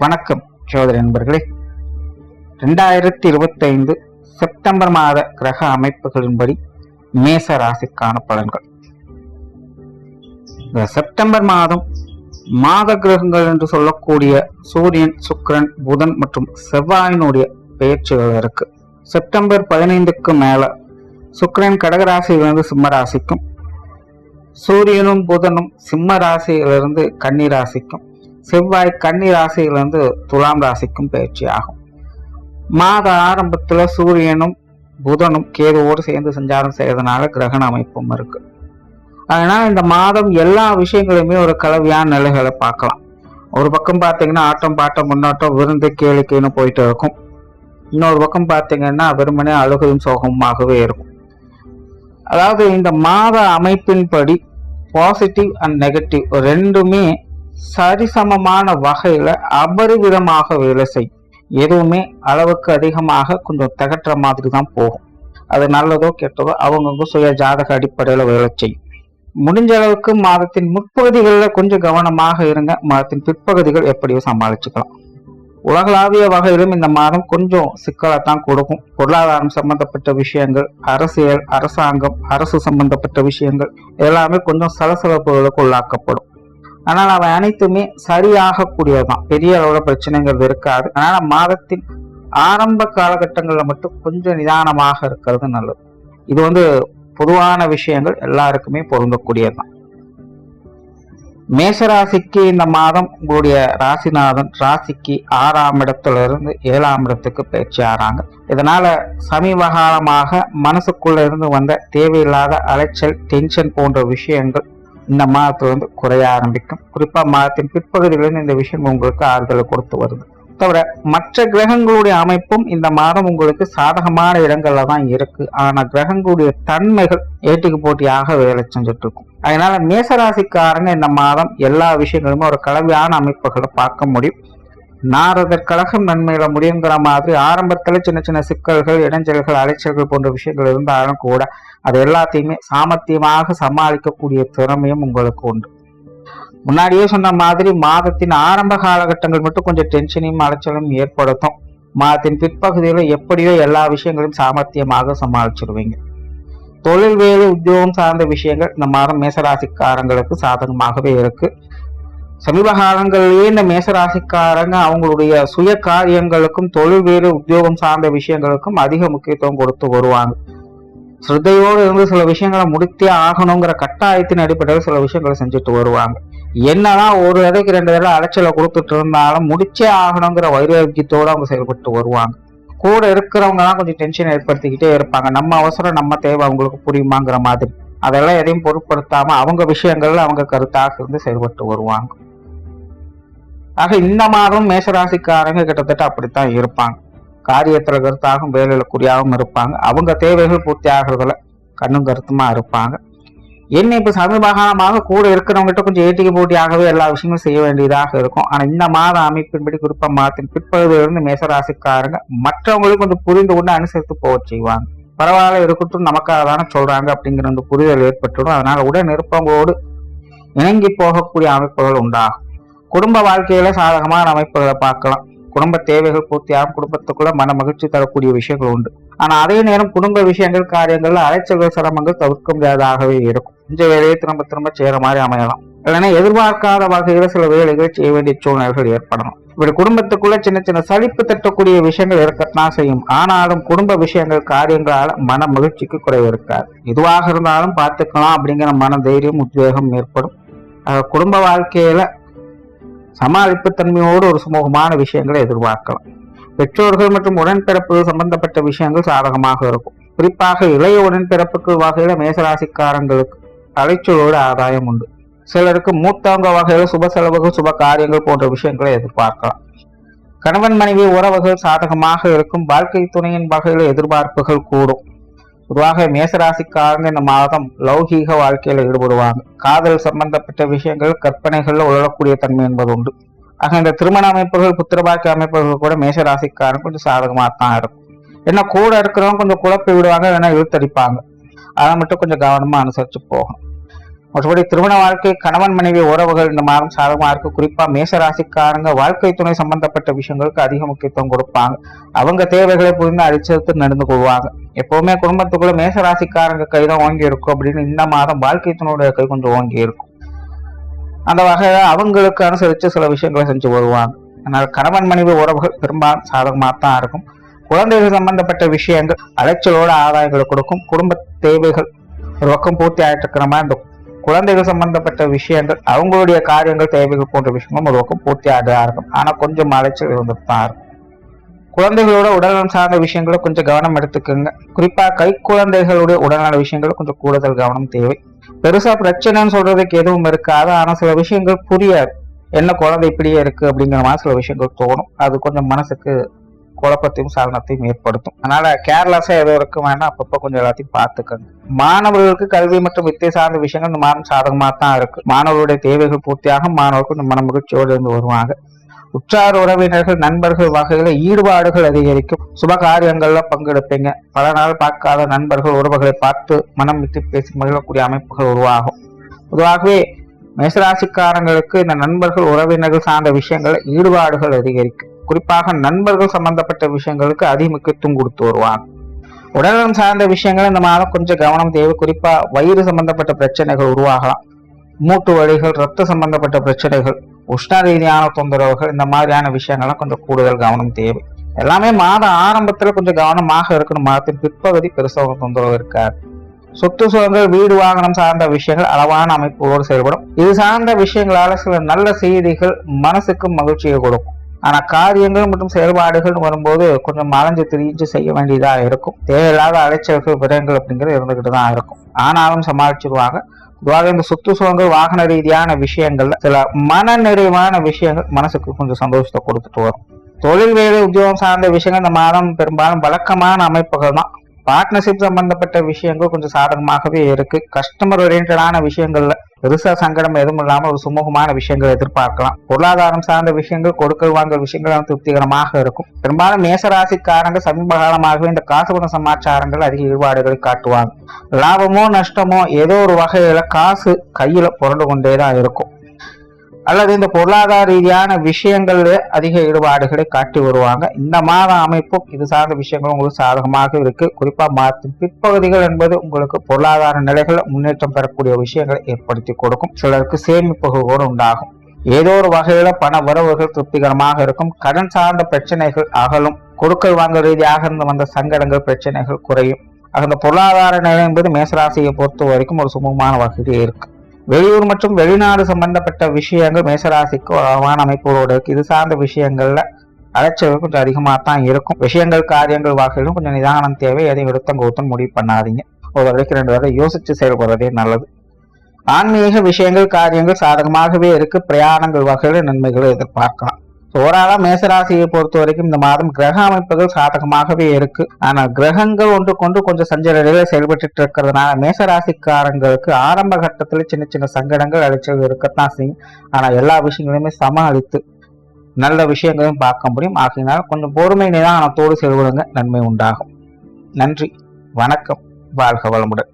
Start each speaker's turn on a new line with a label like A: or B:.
A: வணக்கம் சோதரி நண்பர்களே. 2025 செப்டம்பர் மாத கிரக அமைப்புகளின்படி மேச ராசிக்கான பலன்கள். இந்த செப்டம்பர் மாதம் மாத கிரகங்கள் என்று சொல்லக்கூடிய சூரியன், சுக்கிரன், புதன் மற்றும் செவ்வாயினுடைய பெயர்ச்சிகள் இருக்கு. செப்டம்பர் 15க்கு மேல சுக்கிரன் கடகராசியிலிருந்து சிம்ம ராசிக்கும், சூரியனும் புதனும் சிம்ம ராசியிலிருந்து கன்னி ராசிக்கும், செவ்வாய் கன்னி ராசியிலிருந்து துலாம் ராசிக்கும் பயிற்சி ஆகும். மாத ஆரம்பத்துல சூரியனும் புதனும் கேதுவோடு சேர்ந்து சஞ்சாரம் செய்யறதுனால கிரகண அமைப்பும் இருக்கு. அதனால இந்த மாதம் எல்லா விஷயங்களுமே ஒரு கலவையான நிலைகளை பார்க்கலாம். ஒரு பக்கம் பார்த்தீங்கன்னா ஆட்டம் பாட்டம் முன்னோட்டம் விருந்து கேளிக்கைன்னு போயிட்டு இருக்கும். இன்னொரு பக்கம் பார்த்தீங்கன்னா வெறுமனே அழுகையும் சோகமாகவே இருக்கும். அதாவது இந்த மாத அமைப்பின்படி பாசிட்டிவ் அண்ட் நெகட்டிவ் ரெண்டுமே சரிசமமான வகையில அபரிவிதமாக வேலை செய்யும். எதுவுமே அளவுக்கு அதிகமாக கொஞ்சம் தகற்ற மாதிரி தான் போகும். அது நல்லதோ கெட்டதோ அவங்கவுங்க சுய ஜாதக அடிப்படையில வேலை செய்யும். முடிஞ்ச அளவுக்கு மாதத்தின் முற்பகுதிகளில் கொஞ்சம் கவனமாக இருங்க. மாதத்தின் பிற்பகுதிகள் எப்படியோ சமாளிச்சுக்கலாம். உலகளாவிய வகையிலும் இந்த மாதம் கொஞ்சம் சிக்கலைத்தான் கொடுக்கும். பொருளாதாரம் சம்பந்தப்பட்ட விஷயங்கள், அரசியல், அரசாங்கம், அரசு சம்பந்தப்பட்ட விஷயங்கள் எல்லாமே கொஞ்சம் சலசலப்புகளுக்கு உள்ளாக்கப்படும். ஆனால் அவை அனைத்துமே சரியாக கூடியதுதான். பெரிய அளவுல பிரச்சனைங்கிறது இருக்காது. அதனால மாதத்தின் ஆரம்ப காலகட்டங்கள்ல மட்டும் கொஞ்சம் நிதானமாக இருக்கிறது நல்லது. இது பொதுவான விஷயங்கள் எல்லாருக்குமே பொருந்தக்கூடியதுதான். மேசராசிக்கு இந்த மாதம் உங்களுடைய ராசிநாதன் ராசிக்கு 6ஆம் இடத்துல இருந்து 7ஆம் இடத்துக்கு பயிற்சி ஆறாங்க. இதனால சமீப காலமாக மனசுக்குள்ள இருந்து வந்த தேவையில்லாத அலைச்சல், டென்ஷன் போன்ற விஷயங்கள் இந்த மாதத்துல குறைய ஆரம்பிக்கும். குறிப்பா மாதத்தின் பிற்பகுதிகளில் இந்த விஷயம் உங்களுக்கு ஆறுதலை கொடுத்து வருது. தவிர மற்ற கிரகங்களுடைய அமைப்பும் இந்த மாதம் உங்களுக்கு சாதகமான இடங்கள்ல தான் இருக்கு. ஆனா கிரகங்களுடைய தன்மைகள் ஏட்டுக்கு போட்டியாக வேலை செஞ்சுட்டு இருக்கும். அதனால மேசராசிக்காரங்க இந்த மாதம் எல்லா விஷயங்களுமே ஒரு கலவையான அமைப்புகளை பார்க்க முடியும். நாரதர் கழகம் நன்மையில முடியுங்கிற மாதிரி ஆரம்பத்துல சின்ன சின்ன சிக்கல்கள், இடைஞ்சல்கள், அலைச்சல்கள் போன்ற விஷயங்கள் இருந்தாலும் கூட அது எல்லாத்தையுமே சாமர்த்தியமாக சமாளிக்கக்கூடிய திறமையும் உங்களுக்கு உண்டு. முன்னாடியே சொன்ன மாதிரி மாதத்தின் ஆரம்ப காலகட்டங்கள் மட்டும் கொஞ்சம் டென்ஷனையும் அலைச்சலும் ஏற்படுத்தும். மாதத்தின் பிற்பகுதியில எப்படியோ எல்லா விஷயங்களையும் சாமர்த்தியமாக சமாளிச்சிருவீங்க. தொழில், வேலை, உத்தியோகம் சார்ந்த விஷயங்கள் இந்த மாதம் மேசராசிக்காரங்களுக்கு சாதகமாகவே இருக்கு. சமீப காலங்களிலேயே இந்த மேசராசிக்காரங்க அவங்களுடைய சுய காரியங்களுக்கும் தொழில், வேலை, உத்தியோகம் சார்ந்த விஷயங்களுக்கும் அதிக முக்கியத்துவம் கொடுத்து வருவாங்க. ஸ்ரத்தையோடு இருந்து சில விஷயங்களை முடித்தே ஆகணுங்கிற கட்டாயத்தின் அடிப்படையில் சில விஷயங்களை செஞ்சுட்டு வருவாங்க. என்னதான் ஒரு தடவைக்கு 2 தடவை அலைச்சலை கொடுத்துட்டு இருந்தாலும் முடிச்சே ஆகணுங்கிற வைராக்கியத்தோடு அவங்க செயல்பட்டு வருவாங்க. கூட இருக்கிறவங்க தான் கொஞ்சம் டென்ஷன் ஏற்படுத்திக்கிட்டே இருப்பாங்க. நம்ம அவசரம், நம்ம தேவை அவங்களுக்கு புரியுமாங்கிற மாதிரி. அதெல்லாம் எதையும் பொருட்படுத்தாம அவங்க விஷயங்கள்ல அவங்க கருத்தாக இருந்து செயல்பட்டு வருவாங்க. ஆக இந்த மாதம் மேசராசிக்காரங்க கிட்டத்தட்ட அப்படித்தான் இருப்பாங்க. காரியத்துல கருத்தாகவும் வேலையில குறியாகவும் இருப்பாங்க. அவங்க தேவைகள் பூர்த்தி ஆகிறதுல கண்ணும் கருத்துமா இருப்பாங்க. என்ன இப்ப சமீபகாலமாக கூட இருக்கிறவங்ககிட்ட கொஞ்சம் ஏட்டிக்கு போட்டியாகவே எல்லா விஷயங்களும் செய்ய வேண்டியதாக இருக்கும். ஆனா இந்த மாத அமைப்பின்படி குறிப்பா மாதத்தின் பிற்பகுதியிலிருந்து மேசராசிக்காரங்க மற்றவங்களுக்கு கொஞ்சம் புரிந்து கொண்டு அனுசரித்து போக செய்வாங்க. பரவாயில்ல இருக்கட்டும், நமக்காக தானே சொல்றாங்க அப்படிங்கிற அந்த புரிதல் ஏற்பட்டுடும். அதனால உடன் இருப்பவங்களோடு இணங்கி போகக்கூடிய அமைப்புகள் உண்டாகும். குடும்ப வாழ்க்கையில சாதகமான அமைப்புகளை பார்க்கலாம். குடும்ப தேவைகள் பூர்த்தியாகும். குடும்பத்துக்குள்ள மன மகிழ்ச்சி தரக்கூடிய விஷயங்கள் உண்டு. ஆனா அதே நேரம் குடும்ப விஷயங்கள், காரியங்கள்ல அலைச்சல்கள், சிரமங்கள் தவிர்க்க முடியாததாகவே இருக்கும். இந்த வேலையை திரும்ப திரும்ப செய்யற மாதிரி அமையலாம். இல்லைன்னா எதிர்பார்க்காத வகையில சில வேலைகளை செய்ய வேண்டிய சூழ்நிலைகள் ஏற்படணும். இப்படி குடும்பத்துக்குள்ள சின்ன சின்ன சலிப்பு தட்டக்கூடிய விஷயங்கள் இருக்கத்தான் செய்யும். ஆனாலும் குடும்ப விஷயங்கள், காரியங்களால மன மகிழ்ச்சிக்கு குறைவு இருக்காது. எதுவாக இருந்தாலும் பார்த்துக்கலாம் அப்படிங்கிற மன தைரியம், உத்வேகம் ஏற்படும். குடும்ப வாழ்க்கையில சமாளிப்பு தன்மையோடு ஒரு சுமூகமான விஷயங்களை எதிர்பார்க்கலாம். பெற்றோர்கள் மற்றும் உடன்பிறப்பு சம்பந்தப்பட்ட விஷயங்கள் சாதகமாக இருக்கும். குறிப்பாக இளைய உடன்பிறப்புக்கு வகையில மேசராசிக்காரங்களுக்கு அலைச்சலோடு ஆதாயம் உண்டு. சிலருக்கு மூத்தவங்க வகையில சுப செலவுகள், சுப காரியங்கள் போன்ற விஷயங்களை எதிர்பார்க்கலாம். கணவன் மனைவி உறவுகள் சாதகமாக இருக்கும். வாழ்க்கை துணையின் வகையில எதிர்பார்ப்புகள் கூடும். பொதுவாக மேசராசிக்காரங்க இந்த மாதம் லௌகீக வாழ்க்கையில ஈடுபடுவாங்க. காதல் சம்பந்தப்பட்ட விஷயங்கள், கற்பனைகள்ல உழலக்கூடிய தன்மை என்பது உண்டு. ஆக இந்த திருமண அமைப்புகள், புத்திரபாக்கிய அமைப்புகள் கூட மேசராசிக்காரங்க கொஞ்சம் சாதகமாக தான் இருக்கும். ஏன்னா கூட இருக்கிறவங்க கொஞ்சம் குழப்பி விடுவாங்க, இல்லைன்னா இழுத்தடிப்பாங்க. அதை மட்டும் கொஞ்சம் கவனமா அனுசரிச்சு போகணும். மற்றபடி திருமண வாழ்க்கை, கணவன் மனைவி உறவுகள் இந்த மாதம் சாதகமா இருக்கு. குறிப்பா மேசராசிக்காரங்க வாழ்க்கை துணை சம்பந்தப்பட்ட விஷயங்களுக்கு அதிக முக்கியத்துவம் கொடுப்பாங்க. அவங்க தேவைகளை புரிந்து அடிச்செடுத்து நடந்து கொள்வாங்க. எப்பவுமே குடும்பத்துக்குள்ள மேசராசிக்காரங்க கைதான் ஓங்கி இருக்கும் அப்படின்னு இந்த மாதம் வாழ்க்கை துணையுடைய கை கொஞ்சம் ஓங்கி இருக்கும். அந்த வகையில அவங்களுக்கு அனுசரித்து சில விஷயங்களை செஞ்சு வருவாங்க. அதனால கணவன் மனைவி உறவுகள் பெரும்பாலும் சாதகமாக தான் இருக்கும். குழந்தைகள் சம்பந்தப்பட்ட விஷயங்கள் அலைச்சலோட ஆதாயங்களை கொடுக்கும். குடும்ப தேவைகள் ஒரு பக்கம் பூர்த்தி ஆயிட்டு இருக்கிற மாதிரி இந்த குழந்தைகள் சம்பந்தப்பட்ட விஷயங்கள், அவங்களுடைய காரியங்கள், தேவைகள் போன்ற விஷயங்களும் ஒரு பக்கம் பூர்த்தி ஆக இருக்கும். ஆனா கொஞ்சம் அலைச்சல் இருந்துட்டு தான் இருக்கும். குழந்தைகளோட உடல்நலம் சார்ந்த விஷயங்களை கொஞ்சம் கவனம் எடுத்துக்கோங்க. குறிப்பா கை குழந்தைகளுடைய உடல்நல விஷயங்கள் கொஞ்சம் கூடுதல் கவனம் தேவை. பெருசா பிரச்சனைன்னு சொல்றதுக்கு எதுவும் இருக்காது. ஆனா சில விஷயங்கள் புரியாது. என்ன குழந்தை இப்படியே இருக்கு அப்படிங்கிற மாதிரி சில விஷயங்கள் தோணும். அது கொஞ்சம் மனசுக்கு குழப்பத்தையும் சலனத்தையும் ஏற்படுத்தும். அதனால கேர்லெஸ்ஸா ஏதோ இருக்கு வேணா அப்பப்போ கொஞ்சம் எல்லாத்தையும் பார்த்துக்கங்க. மாணவர்களுக்கு கல்வி மற்றும் வித்தை சார்ந்த விஷயங்கள் இந்த மாதம் சாதகமா தான் இருக்கு. மாணவர்களுடைய தேவைகள் பூர்த்தியாகும். மாணவர்கள் மன மகிழ்ச்சியோடு இருந்து வருவாங்க. உற்றார் உறவினர்கள், நண்பர்கள் வகையில ஈடுபாடுகள் அதிகரிக்கும். சுப காரியங்கள்ல பங்கெடுப்பீங்க. பல நாள் பார்க்காத நண்பர்கள், உறவுகளை பார்த்து மனம் விட்டு பேசி மகிழக்கூடிய அமைப்புகள் உருவாகும். பொதுவாகவே மேசராசிக்காரங்களுக்கு இந்த நண்பர்கள், உறவினர்கள் சார்ந்த விஷயங்கள்ல ஈடுபாடுகள் அதிகரிக்கும். குறிப்பாக நண்பர்கள் சம்பந்தப்பட்ட விஷயங்களுக்கு அதிக முக்கியத்துவம் கொடுத்து வருவாங்க. உடல்நலம் சார்ந்த விஷயங்கள் இந்த மாதம் கொஞ்சம் கவனம் தேவை. குறிப்பா வயிறு சம்பந்தப்பட்ட பிரச்சனைகள் உருவாகலாம். மூட்டு வலிகள், ரத்த சம்பந்தப்பட்ட பிரச்சனைகள், உஷ்ண ரீதியான தொந்தரவுகள், இந்த மாதிரியான விஷயங்கள்லாம் கொஞ்சம் கூடுதல் கவனம் தேவை. எல்லாமே மாத ஆரம்பத்துல கொஞ்சம் கவனமாக இருக்கணும். மாதத்தின் பிற்பகுதி பெருசா ஒரு தொந்தரவு இருக்காது. சொத்து சுகங்கள், வீடு வாகனம் சார்ந்த விஷயங்கள் அளவான அமைப்போடு செயல்படும். இது சார்ந்த விஷயங்களால சில நல்ல செய்திகள் மனசுக்கு மகிழ்ச்சியை கொடுக்கும். ஆனா காரியங்கள் மற்றும் செயல்பாடுகள் வரும்போது கொஞ்சம் மறைஞ்சு திரிஞ்சு செய்ய வேண்டியதா இருக்கும். தேவையில்லாத அலைச்சல்கள், விரயங்கள் அப்படிங்கிறது இருந்துகிட்டு தான் இருக்கும். ஆனாலும் சமாளிச்சிருவாங்க. பொதுவாக இந்த சொத்து சுகங்கள், வாகன ரீதியான விஷயங்கள்ல சில மன நிறைவான விஷயங்கள் மனசுக்கு கொஞ்சம் சந்தோஷத்தை கொடுத்துட்டு வரும். தொழில், வேலை, உத்தியோகம் சார்ந்த விஷயங்கள் இந்த மாதம் பெரும்பாலும் வழக்கமான அமைப்புகள் தான். பார்ட்னர்ஷிப் சம்பந்தப்பட்ட விஷயங்கள் கொஞ்சம் சாதகமாகவே இருக்கு. கஸ்டமர் ஓரியன்டான விஷயங்கள்ல பெருசா சங்கடம் எதுவும் இல்லாம ஒரு சுமூகமான விஷயங்கள் எதிர்பார்க்கலாம். பொருளாதாரம் சார்ந்த விஷயங்கள், கொடுக்கல் வாங்கல் விஷயங்கள் திருப்திகரமாக இருக்கும். பெரும்பாலும் மேசராசிக்காரங்க சமீப காலமாகவே இந்த காசு சமாச்சாரங்கள் அதிக ஈடுபாடுகளை காட்டுவாங்க. லாபமோ நஷ்டமோ ஏதோ ஒரு வகையில காசு கையில புரண்டு கொண்டேதான் இருக்கும். அல்லது இந்த பொருளாதார ரீதியான விஷயங்கள்ல அதிக ஈடுபாடுகளை காட்டி வருவாங்க. இந்த மாத அமைப்பும் இது சார்ந்த விஷயங்களும் உங்களுக்கு சாதகமாக இருக்கு. குறிப்பா மாதத்தின் பிற்பகுதிகள் என்பது உங்களுக்கு பொருளாதார நிலைகளை முன்னேற்றம் பெறக்கூடிய விஷயங்களை ஏற்படுத்தி கொடுக்கும். சிலருக்கு சேமிப்புகள் கூட உண்டாகும். ஏதோ ஒரு வகையில பண வரவுகள் திருப்திகரமாக இருக்கும். கடன் சார்ந்த பிரச்சனைகள் அகலும். கொடுக்கல் வாங்கல் ரீதியாக இருந்து வந்த சங்கடங்கள், பிரச்சனைகள் குறையும். அந்த பொருளாதார நிலை என்பது மேசராசியை பொறுத்த வரைக்கும் ஒரு சுமூகமான வகையிலே இருக்கு. வெளியூர் மற்றும் வெளிநாடு சம்பந்தப்பட்ட விஷயங்கள் மேசராசிக்கு அளவான அமைப்புகளோடு இருக்கு. இது சார்ந்த விஷயங்கள்ல அலைச்சல்கள் கொஞ்சம் அதிகமாக தான் இருக்கும். விஷயங்கள், காரியங்கள் வகையிலும் கொஞ்சம் நிதானம் தேவை. எதையும் எடுத்தங்கூத்தம் முடிவு பண்ணாதீங்க. ஒரு வரைக்கும் 2 வரை யோசிச்சு செயல்படுறதே நல்லது. ஆன்மீக விஷயங்கள், காரியங்கள் சாதகமாகவே இருக்கு. பிரயாணங்கள் வகையில நன்மைகளை எதிர்பார்க்கலாம். ஓராளா மேசராசியை பொறுத்த வரைக்கும் இந்த மாதம் கிரக அமைப்புகள் சாதகமாகவே இருக்கு. ஆனா கிரகங்கள் ஒன்றுக்கொன்று கொஞ்சம் சஞ்சல நிலையில செயல்பட்டு இருக்கிறதுனால மேசராசிக்காரங்களுக்கு ஆரம்ப கட்டத்துல சின்ன சின்ன சங்கடங்கள், அலைச்சல் இருக்கத்தான் செய்யும். ஆனா எல்லா விஷயங்களையுமே சமாளித்து நல்ல விஷயங்களையும் பார்க்க முடியும். ஆகையினால கொஞ்சம் பொறுமை நிதானத்தோடு செயல்படுங்க, நன்மை உண்டாகும். நன்றி, வணக்கம், வாழ்க வளமுடன்.